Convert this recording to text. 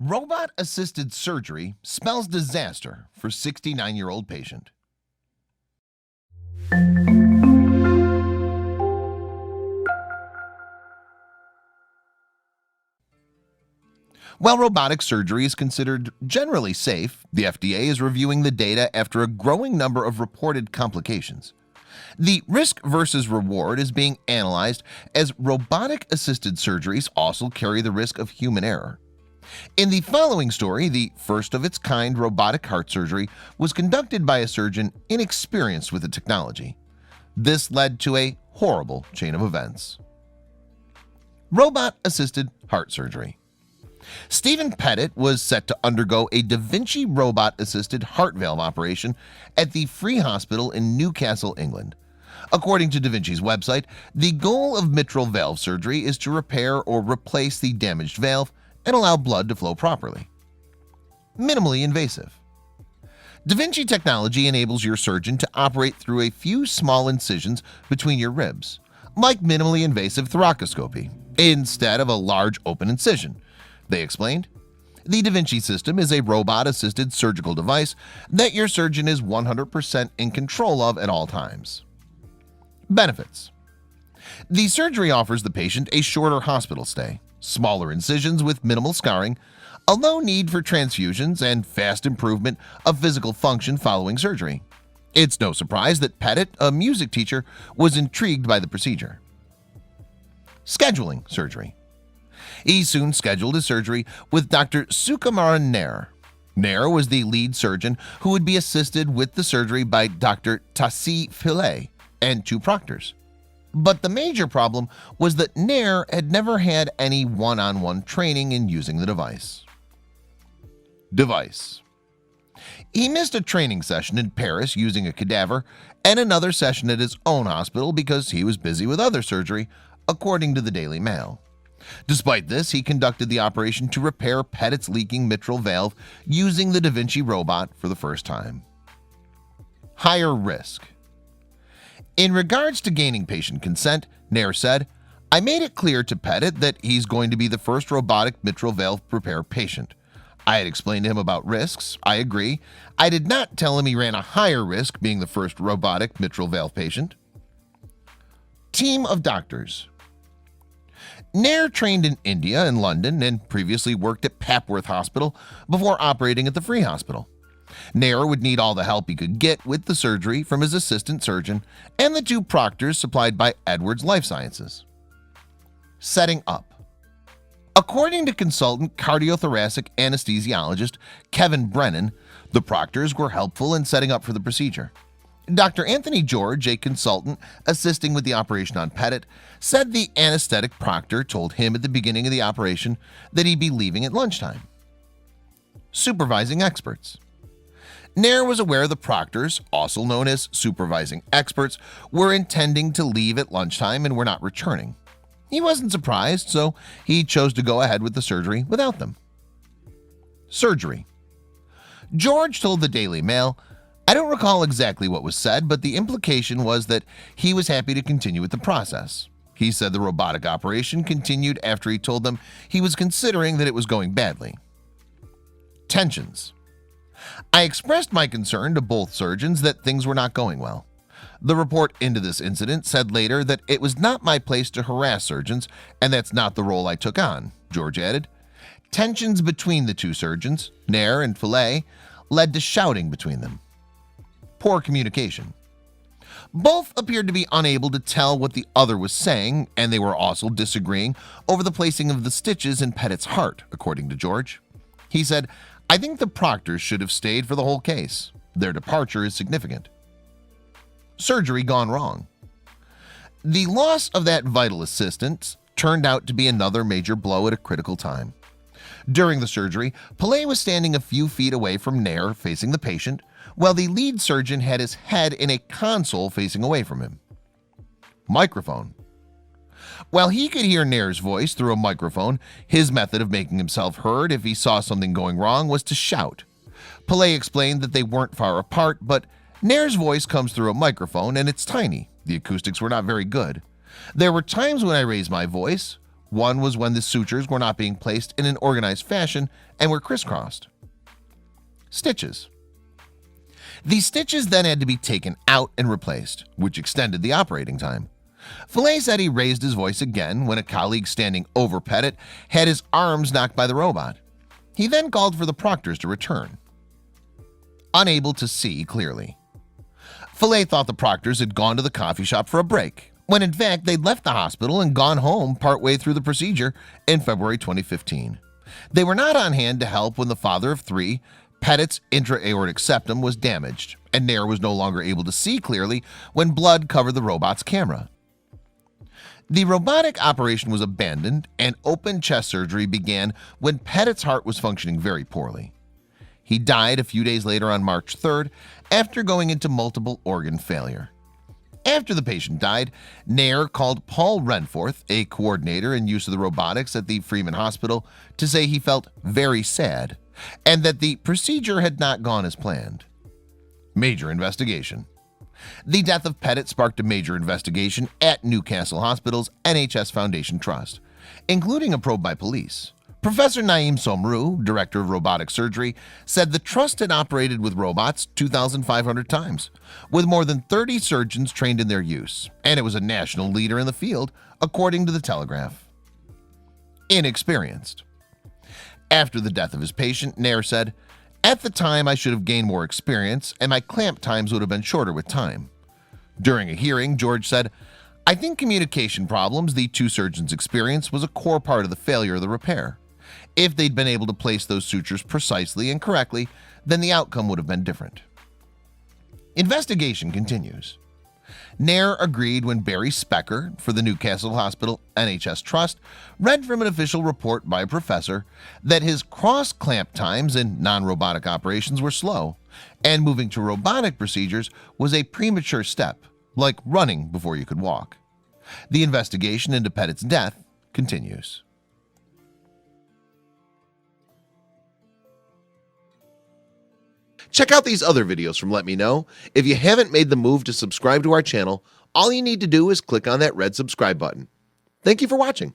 Robot-assisted surgery spells disaster for 69-year-old patient. While robotic surgery is considered generally safe, the FDA is reviewing the data after a growing number of reported complications. The risk versus reward is being analyzed as robotic-assisted surgeries also carry the risk of human error. In the following story, the first of its kind robotic heart surgery was conducted by a surgeon inexperienced with the technology. This led to a horrible chain of events. Robot-assisted heart surgery. Stephen Pettit was set to undergo a Da Vinci robot-assisted heart valve operation at the Free Hospital in Newcastle, England. According to Da Vinci's website, the goal of mitral valve surgery is to repair or replace the damaged valve and allow blood to flow properly. Minimally invasive. Da Vinci technology enables your surgeon to operate through a few small incisions between your ribs, like minimally invasive thoracoscopy, instead of a large open incision. They explained, the Da Vinci system is a robot-assisted surgical device that your surgeon is 100% in control of at all times. Benefits. The surgery offers the patient a shorter hospital stay, smaller incisions with minimal scarring, a low need for transfusions, and fast improvement of physical function following surgery. It's no surprise that Pettit, a music teacher, was intrigued by the procedure. Scheduling surgery. He soon scheduled his surgery with Dr. Sukumaran Nair. Nair was the lead surgeon who would be assisted with the surgery by Dr. Tassi Pillay and two proctors. But the major problem was that Nair had never had any one-on-one training in using the device. He missed a training session in Paris using a cadaver and another session at his own hospital because he was busy with other surgery, according to the Daily Mail. Despite this, he conducted the operation to repair Pettit's leaking mitral valve using the Da Vinci robot for the first time. Higher risk. In regards to gaining patient consent, Nair said, I made it clear to Pettit that he's going to be the first robotic mitral valve repair patient. I had explained to him about risks. I agree. I did not tell him he ran a higher risk being the first robotic mitral valve patient. Team of doctors. Nair trained in India and London and previously worked at Papworth Hospital before operating at the Free Hospital. Nair would need all the help he could get with the surgery from his assistant surgeon and the two proctors supplied by Edwards Life Sciences. Setting up. According to consultant cardiothoracic anesthesiologist Kevin Brennan, the proctors were helpful in setting up for the procedure. Dr. Anthony George, a consultant assisting with the operation on Pettit, said the anesthetic proctor told him at the beginning of the operation that he'd be leaving at lunchtime. Supervising experts. Nair was aware the proctors, also known as supervising experts, were intending to leave at lunchtime and were not returning. He wasn't surprised, so he chose to go ahead with the surgery without them. Surgery. George told the Daily Mail, I don't recall exactly what was said, but the implication was that he was happy to continue with the process. He said the robotic operation continued after he told them he was considering that it was going badly. Tensions. I expressed my concern to both surgeons that things were not going well. The report into this incident said later that it was not my place to harass surgeons, and that's not the role I took on, George added. Tensions between the two surgeons, Nair and Pillay, led to shouting between them. Poor communication. Both appeared to be unable to tell what the other was saying, and they were also disagreeing over the placing of the stitches in Pettit's heart, according to George. He said, I think the proctors should have stayed for the whole case. Their departure is significant. Surgery gone wrong. The loss of that vital assistance turned out to be another major blow at a critical time. During the surgery, Pillay was standing a few feet away from Nair facing the patient, while the lead surgeon had his head in a console facing away from him. Microphone. While he could hear Nair's voice through a microphone, his method of making himself heard if he saw something going wrong was to shout. Pillay explained that they weren't far apart, but Nair's voice comes through a microphone and it's tiny. The acoustics were not very good. There were times when I raised my voice, One was when the sutures were not being placed in an organized fashion and were crisscrossed. Stitches. These stitches then had to be taken out and replaced, which extended the operating time. Fillet said he raised his voice again when a colleague standing over Pettit had his arms knocked by the robot. He then called for the proctors to return. Unable to see clearly. Fillet thought the proctors had gone to the coffee shop for a break, when in fact they'd left the hospital and gone home partway through the procedure in February 2015. They were not on hand to help when the father of three, Pettit's intra-aortic septum, was damaged, and Nair was no longer able to see clearly when blood covered the robot's camera. The robotic operation was abandoned and open chest surgery began when Pettit's heart was functioning very poorly. He died a few days later on March 3rd after going into multiple organ failure. After the patient died, Nair called Paul Renforth, a coordinator in use of the robotics at the Freeman Hospital, to say he felt very sad and that the procedure had not gone as planned. Major investigation. The death of Pettit sparked a major investigation at Newcastle Hospital's NHS Foundation Trust, including a probe by police. Professor Naeem Somru, director of robotic surgery, said the trust had operated with robots 2,500 times, with more than 30 surgeons trained in their use, and it was a national leader in the field, according to the Telegraph. Inexperienced. After the death of his patient, Nair said, "At the time I should have gained more experience and my clamp times would have been shorter with time." During a hearing, George said, "I think communication problems the two surgeons experienced was a core part of the failure of the repair. If they'd been able to place those sutures precisely and correctly, then the outcome would have been different." Investigation continues. Nair agreed when Barry Specker for the Newcastle Hospital NHS Trust read from an official report by a professor that his cross-clamp times in non-robotic operations were slow, and moving to robotic procedures was a premature step, like running before you could walk. The investigation into Pettit's death continues. Check out these other videos from Let Me Know. If you haven't made the move to subscribe to our channel, all you need to do is click on that red subscribe button. Thank you for watching.